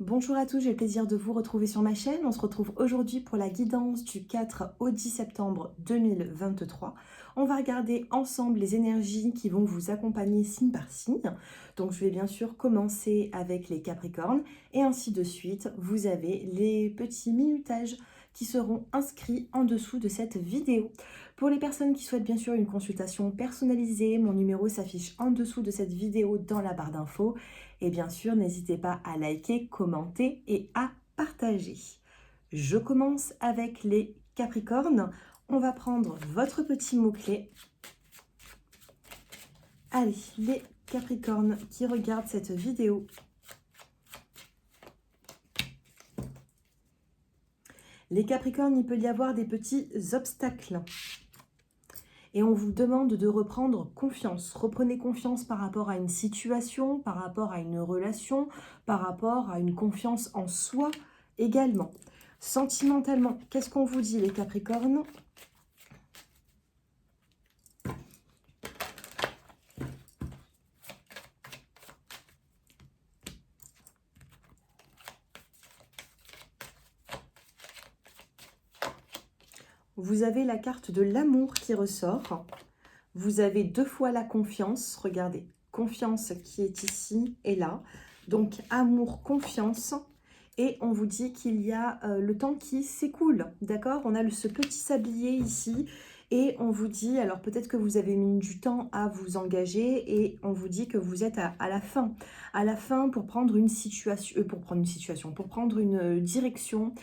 Bonjour à tous, j'ai le plaisir de vous retrouver sur ma chaîne. On se retrouve aujourd'hui pour la guidance du 4 au 10 septembre 2023. On va regarder ensemble les énergies qui vont vous accompagner signe par signe. Donc je vais bien sûr commencer avec les Capricornes et ainsi de suite. Vous avez les petits minutages qui seront inscrits en dessous de cette vidéo. Pour les personnes qui souhaitent bien sûr une consultation personnalisée, mon numéro s'affiche en dessous de cette vidéo dans la barre d'infos. Et bien sûr, n'hésitez pas à liker, commenter et à partager. Je commence avec les Capricornes. On va prendre votre petit mot-clé. Allez, les Capricornes qui regardent cette vidéo. Les Capricornes, il peut y avoir des petits obstacles. Et on vous demande de reprendre confiance. Reprenez confiance par rapport à une situation, par rapport à une relation, par rapport à une confiance en soi également. Sentimentalement, qu'est-ce qu'on vous dit les Capricornes ? Vous avez la carte de l'amour qui ressort. Vous avez deux fois la confiance. Regardez, confiance qui est ici et là. Donc, amour, confiance. Et on vous dit qu'il y a le temps qui s'écoule. D'accord ? On a ce petit sablier ici. Et on vous dit, alors peut-être que vous avez mis du temps à vous engager. Et on vous dit que vous êtes à la fin. À la fin pour prendre une situation. Pour prendre une direction.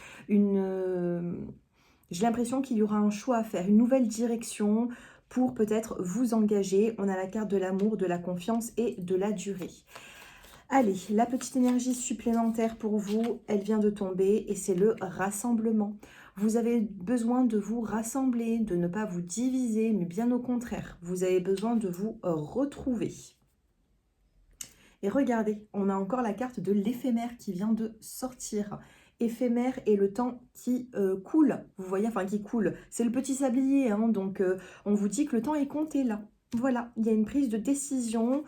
J'ai l'impression qu'il y aura un choix à faire, une nouvelle direction pour peut-être vous engager. On a la carte de l'amour, de la confiance et de la durée. Allez, la petite énergie supplémentaire pour vous, elle vient de tomber et c'est le rassemblement. Vous avez besoin de vous rassembler, de ne pas vous diviser, mais bien au contraire, vous avez besoin de vous retrouver. Et regardez, on a encore la carte de l'éphémère qui vient de sortir. Éphémère et le temps qui coule, vous voyez, enfin qui coule, c'est le petit sablier, hein, donc on vous dit que le temps est compté là. Voilà, il y a une prise de décision,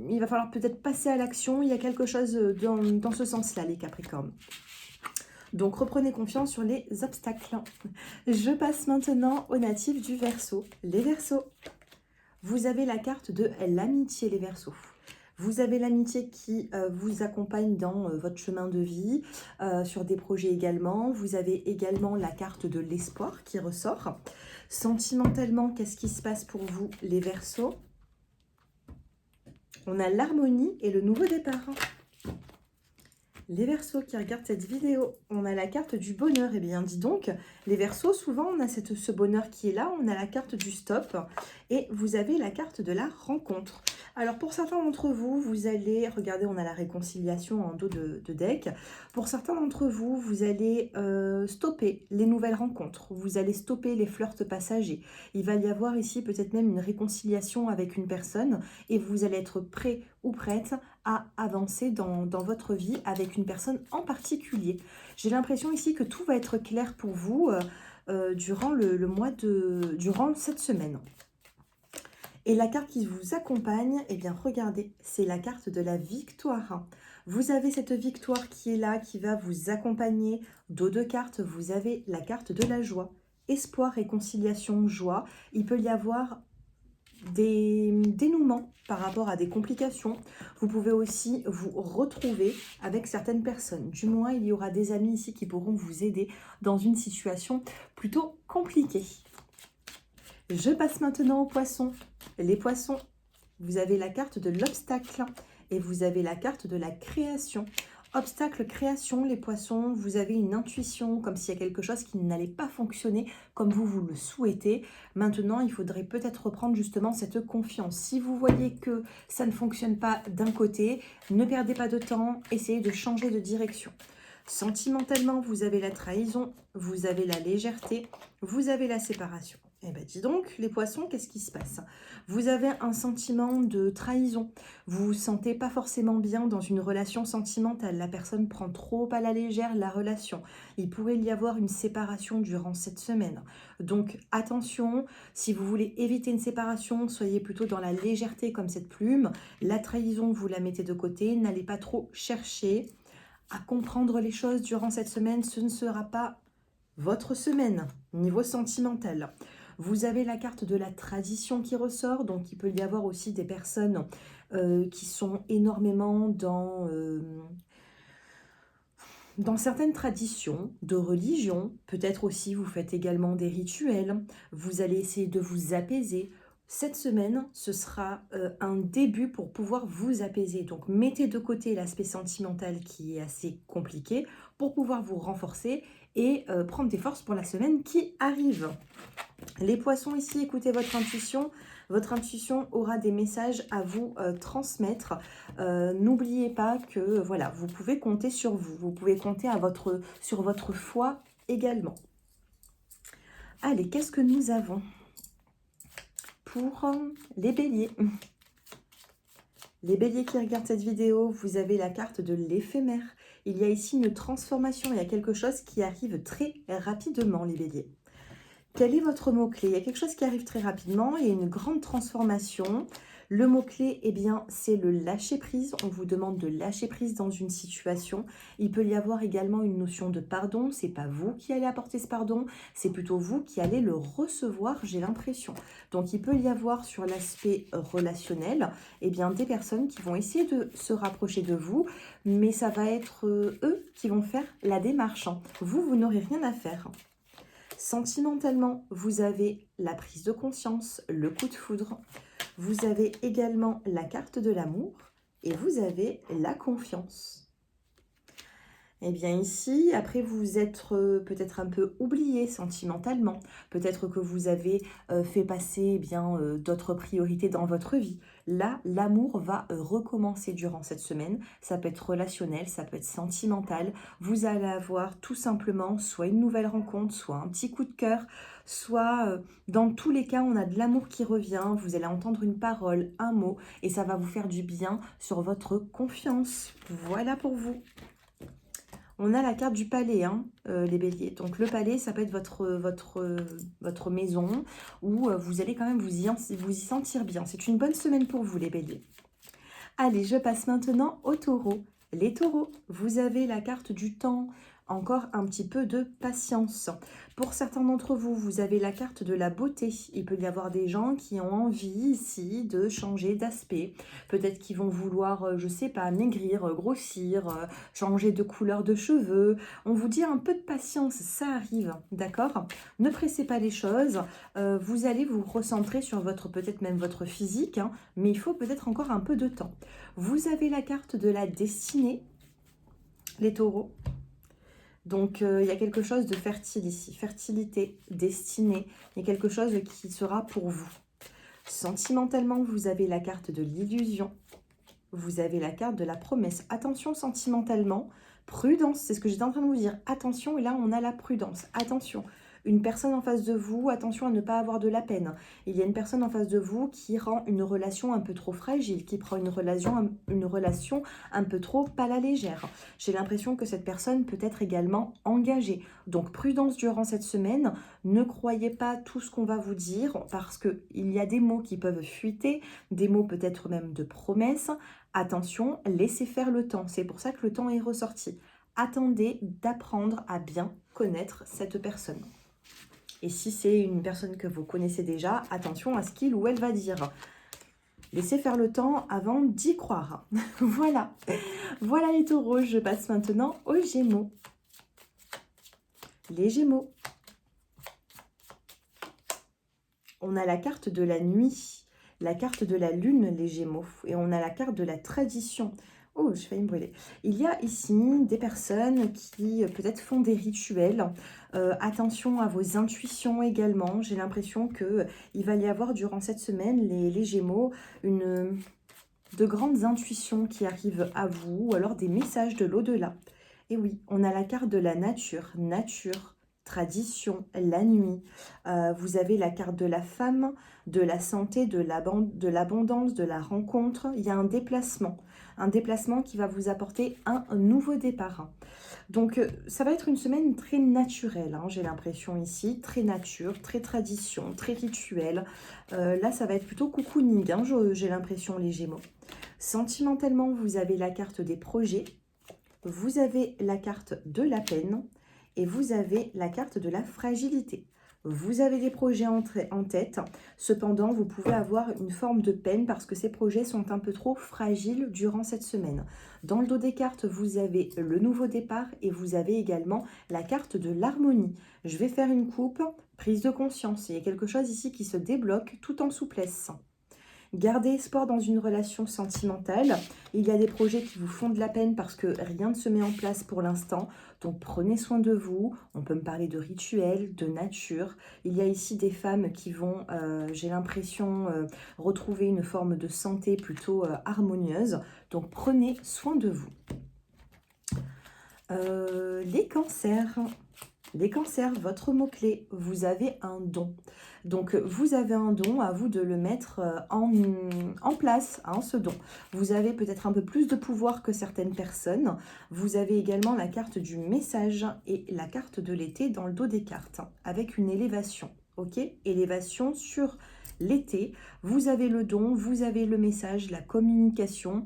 il va falloir peut-être passer à l'action, il y a quelque chose dans ce sens-là, les Capricornes. Donc reprenez confiance sur les obstacles. Je passe maintenant aux natifs du Verseau. Les Verseaux, vous avez la carte de l'amitié, les Verseaux. Vous avez l'amitié qui vous accompagne dans votre chemin de vie, sur des projets également. Vous avez également la carte de l'espoir qui ressort. Sentimentalement, qu'est-ce qui se passe pour vous, les Verseaux? On a l'harmonie et le nouveau départ. Les Verseaux qui regardent cette vidéo, on a la carte du bonheur. Eh bien, dis donc, les Verseaux, souvent, on a ce bonheur qui est là. On a la carte du stop et vous avez la carte de la rencontre. Alors, pour certains d'entre vous, vous allez, regardez, on a la réconciliation en dos de deck. Pour certains d'entre vous, vous allez stopper les nouvelles rencontres. Vous allez stopper les flirts passagers. Il va y avoir ici peut-être même une réconciliation avec une personne et vous allez être prêt ou prête à avancer dans votre vie avec une personne en particulier. J'ai l'impression ici que tout va être clair pour vous durant durant cette semaine. Et la carte qui vous accompagne, eh bien regardez, c'est la carte de la victoire. Vous avez cette victoire qui est là, qui va vous accompagner. Dos de cartes, vous avez la carte de la joie. Espoir, réconciliation, joie. Il peut y avoir des dénouements par rapport à des complications. Vous pouvez aussi vous retrouver avec certaines personnes. Du moins, il y aura des amis ici qui pourront vous aider dans une situation plutôt compliquée. Je passe maintenant aux poissons. Les poissons, vous avez la carte de l'obstacle et vous avez la carte de la création. Obstacle, création, les poissons, vous avez une intuition, comme s'il y a quelque chose qui n'allait pas fonctionner comme vous le souhaitez. Maintenant, il faudrait peut-être reprendre justement cette confiance. Si vous voyez que ça ne fonctionne pas d'un côté, ne perdez pas de temps, essayez de changer de direction. Sentimentalement, vous avez la trahison, vous avez la légèreté, vous avez la séparation. Eh bien, dis donc, les poissons, qu'est-ce qui se passe? Vous avez un sentiment de trahison. Vous vous sentez pas forcément bien dans une relation sentimentale. La personne prend trop à la légère la relation. Il pourrait y avoir une séparation durant cette semaine. Donc, attention, si vous voulez éviter une séparation, soyez plutôt dans la légèreté comme cette plume. La trahison, vous la mettez de côté. N'allez pas trop chercher à comprendre les choses durant cette semaine. Ce ne sera pas votre semaine, niveau sentimental. Vous avez la carte de la tradition qui ressort, donc il peut y avoir aussi des personnes qui sont énormément dans certaines traditions de religion. Peut-être aussi vous faites également des rituels, vous allez essayer de vous apaiser. Cette semaine, ce sera un début pour pouvoir vous apaiser. Donc mettez de côté l'aspect sentimental qui est assez compliqué pour pouvoir vous renforcer et prendre des forces pour la semaine qui arrive. Les poissons ici, écoutez votre intuition. Votre intuition aura des messages à vous transmettre. N'oubliez pas que voilà, vous pouvez compter sur vous. Vous pouvez compter sur votre foi également. Allez, qu'est-ce que nous avons pour les béliers? Les béliers qui regardent cette vidéo, vous avez la carte de l'éphémère. Il y a ici une transformation, il y a quelque chose qui arrive très rapidement, les béliers. Quel est votre mot-clé? Il y a quelque chose qui arrive très rapidement, il y a une grande transformation. Le mot-clé, eh bien, c'est le lâcher-prise. On vous demande de lâcher prise dans une situation. Il peut y avoir également une notion de pardon. C'est pas vous qui allez apporter ce pardon, c'est plutôt vous qui allez le recevoir, j'ai l'impression. Donc, il peut y avoir sur l'aspect relationnel, eh bien, des personnes qui vont essayer de se rapprocher de vous, mais ça va être eux qui vont faire la démarche. Vous n'aurez rien à faire. Sentimentalement, vous avez la prise de conscience, le coup de foudre. Vous avez également la carte de l'amour et vous avez la confiance. Eh bien ici, après vous êtes peut-être un peu oublié sentimentalement. Peut-être que vous avez fait passer d'autres priorités dans votre vie. Là, l'amour va recommencer durant cette semaine. Ça peut être relationnel, ça peut être sentimental. Vous allez avoir tout simplement soit une nouvelle rencontre, soit un petit coup de cœur, soit dans tous les cas, on a de l'amour qui revient. Vous allez entendre une parole, un mot, et ça va vous faire du bien sur votre confiance. Voilà pour vous. On a la carte du palais, les béliers. Donc le palais, ça peut être votre maison où vous allez quand même vous y sentir bien. C'est une bonne semaine pour vous, les béliers. Allez, je passe maintenant aux taureaux. Les taureaux, vous avez la carte du temps, encore un petit peu de patience. Pour certains d'entre vous, vous avez la carte de la beauté. Il peut y avoir des gens qui ont envie ici de changer d'aspect. Peut-être qu'ils vont vouloir, je sais pas, maigrir, grossir, changer de couleur de cheveux. On vous dit un peu de patience, ça arrive, d'accord? Ne pressez pas les choses. Vous allez vous recentrer sur peut-être même votre physique, mais il faut peut-être encore un peu de temps. Vous avez la carte de la destinée, les taureaux. Donc, il y a quelque chose de fertile ici. Fertilité, destinée. Il y a quelque chose qui sera pour vous. Sentimentalement, vous avez la carte de l'illusion. Vous avez la carte de la promesse. Attention sentimentalement. Prudence, c'est ce que j'étais en train de vous dire. Attention, et là, on a la prudence. Attention. Une personne en face de vous, attention à ne pas avoir de la peine. Il y a une personne en face de vous qui rend une relation un peu trop fragile, qui prend une relation un peu trop à la légère. J'ai l'impression que cette personne peut être également engagée. Donc prudence durant cette semaine, ne croyez pas tout ce qu'on va vous dire parce qu'il y a des mots qui peuvent fuiter, des mots peut-être même de promesses. Attention, laissez faire le temps, c'est pour ça que le temps est ressorti. Attendez d'apprendre à bien connaître cette personne. Et si c'est une personne que vous connaissez déjà, attention à ce qu'il ou elle va dire. Laissez faire le temps avant d'y croire. Voilà. Voilà les taureaux. Je passe maintenant aux gémeaux. Les gémeaux. On a la carte de la nuit, la carte de la lune, les gémeaux. Et on a la carte de la tradition. Oh, je failli me brûler. Il y a ici des personnes qui peut-être font des rituels. Attention à vos intuitions également. J'ai l'impression qu'il va y avoir durant cette semaine, les Gémeaux, de grandes intuitions qui arrivent à vous ou alors des messages de l'au-delà. Et oui, on a la carte de la nature. Nature, tradition, la nuit. Vous avez la carte de la femme, de la santé, de l'abondance, de la rencontre. Il y a un déplacement qui va vous apporter un nouveau départ. Donc, ça va être une semaine très naturelle, hein, j'ai l'impression ici, très nature, très tradition, très rituel. Là, ça va être plutôt cocooning, hein, j'ai l'impression, les Gémeaux. Sentimentalement, vous avez la carte des projets, vous avez la carte de la peine et vous avez la carte de la fragilité. Vous avez des projets en tête, cependant, vous pouvez avoir une forme de peine parce que ces projets sont un peu trop fragiles durant cette semaine. Dans le dos des cartes, vous avez le nouveau départ et vous avez également la carte de l'harmonie. Je vais faire une coupe, prise de conscience. Il y a quelque chose ici qui se débloque tout en souplesse. Gardez espoir dans une relation sentimentale. Il y a des projets qui vous font de la peine parce que rien ne se met en place pour l'instant. Donc prenez soin de vous. On peut me parler de rituels, de nature. Il y a ici des femmes qui vont, j'ai l'impression, retrouver une forme de santé plutôt harmonieuse. Donc prenez soin de vous. Les cancers. Les cancers, votre mot-clé, vous avez un don. Donc, vous avez un don, à vous de le mettre en place, hein, ce don. Vous avez peut-être un peu plus de pouvoir que certaines personnes. Vous avez également la carte du message et la carte de l'été dans le dos des cartes, avec une élévation. Ok, élévation sur l'été. Vous avez le don, vous avez le message, la communication.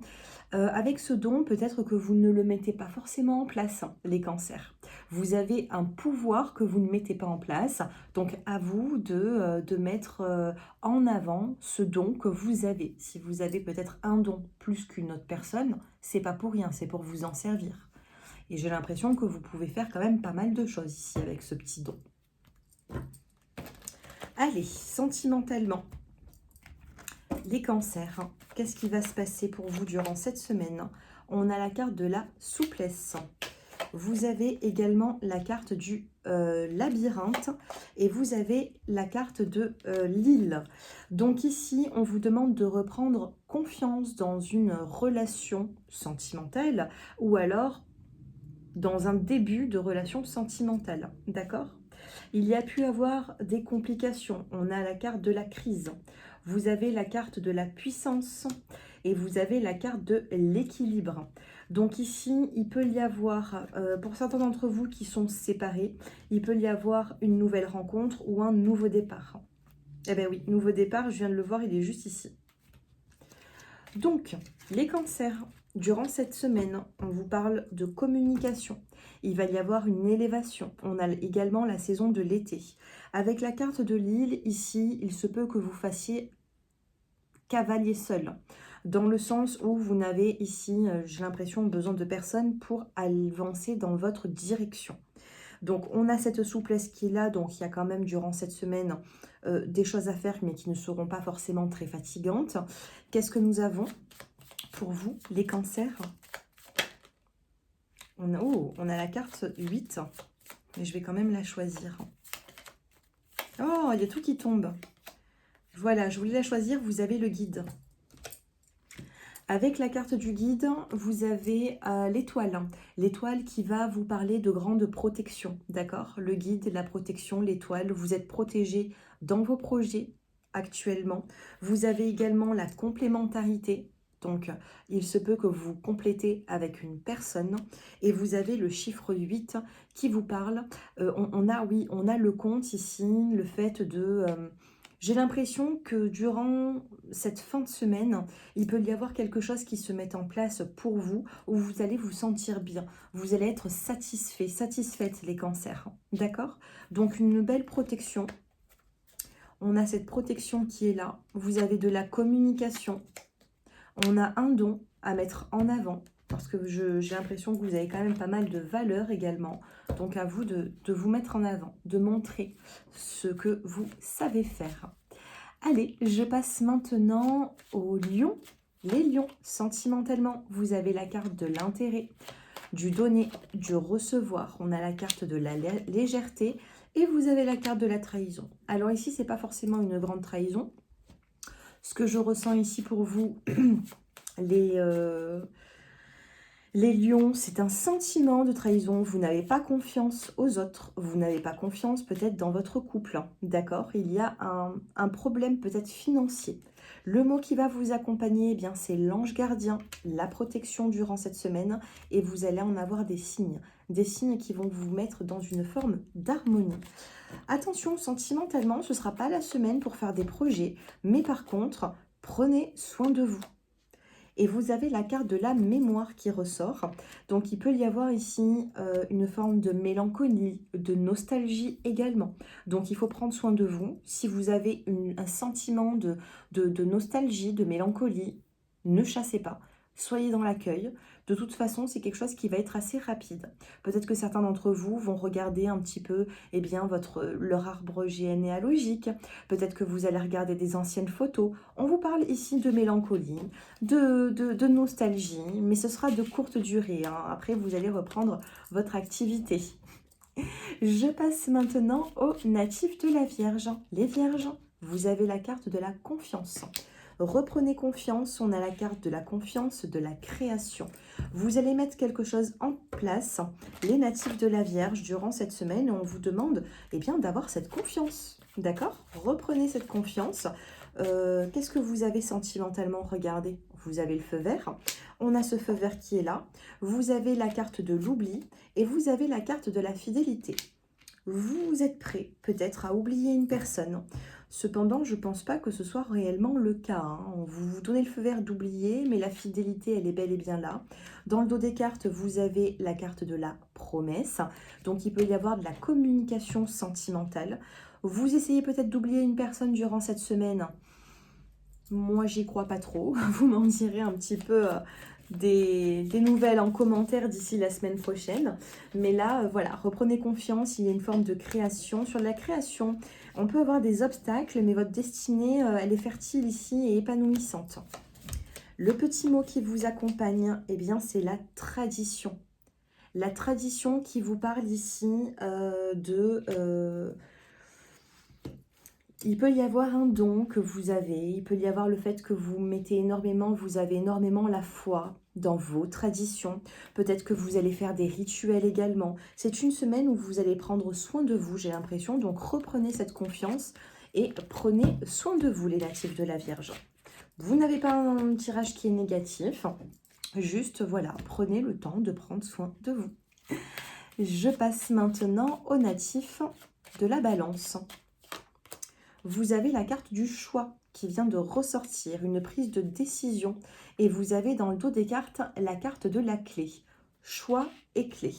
Avec ce don, peut-être que vous ne le mettez pas forcément en place, hein, les cancers. Vous avez un pouvoir que vous ne mettez pas en place. Donc, à vous de mettre en avant ce don que vous avez. Si vous avez peut-être un don plus qu'une autre personne, c'est pas pour rien, c'est pour vous en servir. Et j'ai l'impression que vous pouvez faire quand même pas mal de choses ici avec ce petit don. Allez, sentimentalement, les cancers, hein. Qu'est-ce qui va se passer pour vous durant cette semaine? On a la carte de la souplesse. Vous avez également la carte du labyrinthe et vous avez la carte de l'île. Donc ici, on vous demande de reprendre confiance dans une relation sentimentale ou alors dans un début de relation sentimentale. D'accord? Il y a pu avoir des complications. On a la carte de la crise. Vous avez la carte de la puissance et vous avez la carte de l'équilibre. Donc ici, il peut y avoir, pour certains d'entre vous qui sont séparés, il peut y avoir une nouvelle rencontre ou un nouveau départ. Eh bien oui, nouveau départ, je viens de le voir, il est juste ici. Donc, les cancers, durant cette semaine, on vous parle de communication. Il va y avoir une élévation. On a également la saison de l'été. Avec la carte de l'île, ici, il se peut que vous fassiez cavalier seul. Dans le sens où vous n'avez ici, j'ai l'impression, besoin de personne pour avancer dans votre direction. Donc, on a cette souplesse qui est là. Donc, il y a quand même, durant cette semaine, des choses à faire, mais qui ne seront pas forcément très fatigantes. Qu'est-ce que nous avons pour vous, les cancers? On a la carte 8, mais je vais quand même la choisir. Oh, il y a tout qui tombe. Voilà, je voulais la choisir, vous avez le guide. Avec la carte du guide, vous avez l'étoile. L'étoile qui va vous parler de grande protection, d'accord? Le guide, la protection, l'étoile, vous êtes protégé dans vos projets actuellement. Vous avez également la complémentarité. Donc, il se peut que vous complétez avec une personne. Et vous avez le chiffre 8 qui vous parle. On a le compte ici, le fait de... j'ai l'impression que durant cette fin de semaine, il peut y avoir quelque chose qui se met en place pour vous, où vous allez vous sentir bien. Vous allez être satisfait, satisfaite, les cancers. D'accord? Donc, une belle protection. On a cette protection qui est là. Vous avez de la communication. On a un don à mettre en avant, parce que j'ai l'impression que vous avez quand même pas mal de valeurs également. Donc, à vous de vous mettre en avant, de montrer ce que vous savez faire. Allez, je passe maintenant aux lions. Les lions, sentimentalement, vous avez la carte de l'intérêt, du donner, du recevoir. On a la carte de la légèreté et vous avez la carte de la trahison. Alors ici, ce n'est pas forcément une grande trahison. Ce que je ressens ici pour vous, les Les lions, c'est un sentiment de trahison. Vous n'avez pas confiance aux autres. Vous n'avez pas confiance peut-être dans votre couple. D'accord? Il y a un problème peut-être financier. Le mot qui va vous accompagner, eh bien, c'est l'ange gardien, la protection durant cette semaine. Et vous allez en avoir des signes. Des signes qui vont vous mettre dans une forme d'harmonie. Attention, sentimentalement, ce ne sera pas la semaine pour faire des projets. Mais par contre, prenez soin de vous. Et vous avez la carte de la mémoire qui ressort. Donc, il peut y avoir ici une forme de mélancolie, de nostalgie également. Donc, il faut prendre soin de vous. Si vous avez un sentiment de nostalgie, de mélancolie, ne chassez pas. Soyez dans l'accueil. De toute façon, c'est quelque chose qui va être assez rapide. Peut-être que certains d'entre vous vont regarder un petit peu eh bien, leur arbre généalogique. Peut-être que vous allez regarder des anciennes photos. On vous parle ici de mélancolie, de nostalgie, mais ce sera de courte durée. Hein. Après, vous allez reprendre votre activité. Je passe maintenant aux natifs de la Vierge. Les Vierges, vous avez la carte de la confiance. Reprenez confiance, on a la carte de la confiance, de la création. Vous allez mettre quelque chose en place, les natifs de la Vierge, durant cette semaine. On vous demande eh bien, d'avoir cette confiance. D'accord? Reprenez cette confiance. Qu'est-ce que vous avez sentimentalement? Regardez, vous avez le feu vert. On a ce feu vert qui est là. Vous avez la carte de l'oubli et vous avez la carte de la fidélité. Vous êtes prêt peut-être à oublier une personne. Cependant, je ne pense pas que ce soit réellement le cas. Hein. Vous vous donnez le feu vert d'oublier, mais la fidélité, elle est bel et bien là. Dans le dos des cartes, vous avez la carte de la promesse. Donc, il peut y avoir de la communication sentimentale. Vous essayez peut-être d'oublier une personne durant cette semaine. Moi, j'y crois pas trop. Vous m'en direz un petit peu des nouvelles en commentaire d'ici la semaine prochaine. Mais là, voilà, reprenez confiance. Il y a une forme de création. Sur la création, on peut avoir des obstacles, mais votre destinée, elle est fertile ici et épanouissante. Le petit mot qui vous accompagne, eh bien, c'est la tradition. La tradition qui vous parle ici il peut y avoir un don que vous avez, il peut y avoir le fait que vous mettez énormément, vous avez énormément la foi dans vos traditions. Peut-être que vous allez faire des rituels également. C'est une semaine où vous allez prendre soin de vous, j'ai l'impression. Donc reprenez cette confiance et prenez soin de vous, les natifs de la Vierge. Vous n'avez pas un tirage qui est négatif. Juste, voilà, prenez le temps de prendre soin de vous. Je passe maintenant aux natifs de la Balance. Vous avez la carte du choix qui vient de ressortir, une prise de décision. Et vous avez dans le dos des cartes la carte de la clé. Choix et clé.